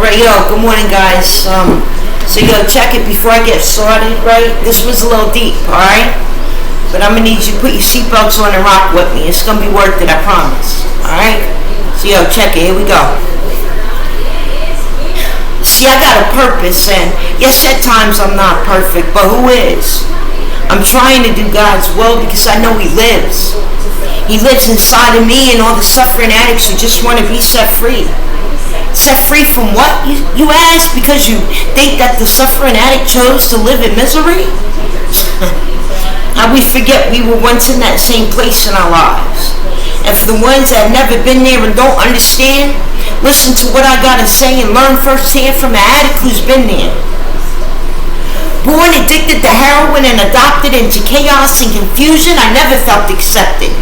Alright, good morning guys. So check it before I get started, right? This was a little deep, alright? But I'm gonna need you to put your seatbelts on and rock with me. It's gonna be worth it, I promise. Alright? So check it, here we go. See, I got a purpose, and yes, at times I'm not perfect, but who is? I'm trying to do God's will because I know He lives. He lives inside of me and all the suffering addicts who just want to be set free. Set free from what, you ask? Because you think that the suffering addict chose to live in misery? How we forget we were once in that same place in our lives. And for the ones that have never been there and don't understand, listen to what I gotta say and learn firsthand from an addict who's been there. Born addicted to heroin and adopted into chaos and confusion, I never felt accepted.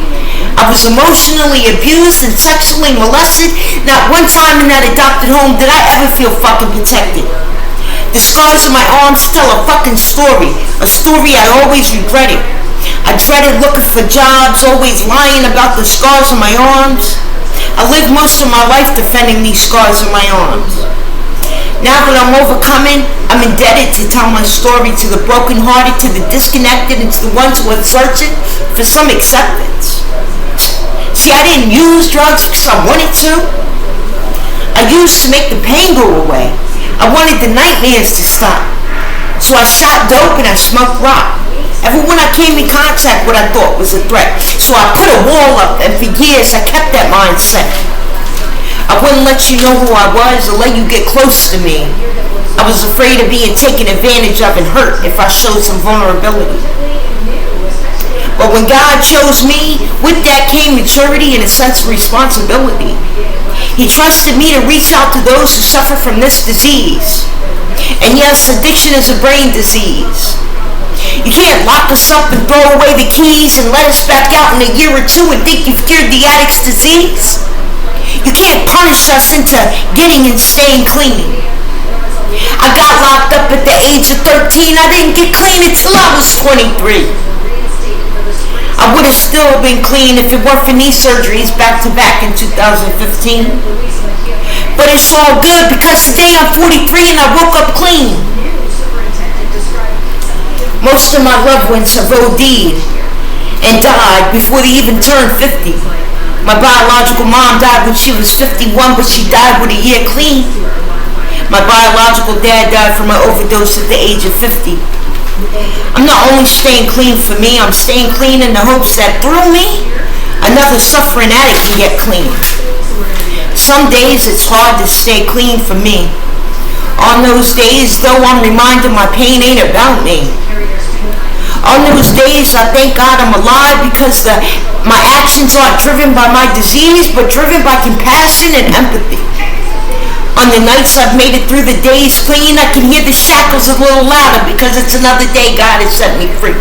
I was emotionally abused and sexually molested. Not one time in that adopted home did I ever feel fucking protected. The scars on my arms tell a fucking story. A story I always regretted. I dreaded looking for jobs, always lying about the scars on my arms. I lived most of my life defending these scars on my arms. Now that I'm overcoming, I'm indebted to tell my story to the brokenhearted, to the disconnected, and to the ones who are searching for some acceptance. See, I didn't use drugs because I wanted to. I used to make the pain go away. I wanted the nightmares to stop. So I shot dope and I smoked rock. Everyone I came in contact with I thought was a threat. So I put a wall up, and for years I kept that mindset. I wouldn't let you know who I was or let you get close to me. I was afraid of being taken advantage of and hurt if I showed some vulnerability. But when God chose me, with that came maturity and a sense of responsibility. He trusted me to reach out to those who suffer from this disease. And yes, addiction is a brain disease. You can't lock us up and throw away the keys and let us back out in a year or two and think you've cured the addict's disease. You can't punish us into getting and staying clean. I got locked up at the age of 13. I didn't get clean until I was 23. I would have still been clean if it weren't for knee surgeries back to back in 2015. But it's all good because today I'm 43 and I woke up clean. Most of my loved ones have OD'd and died before they even turned 50. My biological mom died when she was 51, but she died with a year clean. My biological dad died from an overdose at the age of 50. I'm not only staying clean for me, I'm staying clean in the hopes that through me, another suffering addict can get clean. Some days it's hard to stay clean for me. On those days, though, I'm reminded my pain ain't about me. On those days, I thank God I'm alive because my actions aren't driven by my disease, but driven by compassion and empathy. On the nights I've made it through the days clean, I can hear the shackles a little louder because it's another day God has set me free.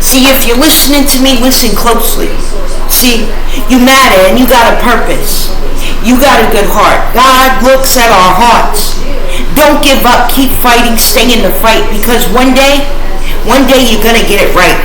See, if you're listening to me, listen closely. See, you matter and you got a purpose. You got a good heart. God looks at our hearts. Don't give up. Keep fighting. Stay in the fight because one day you're going to get it right.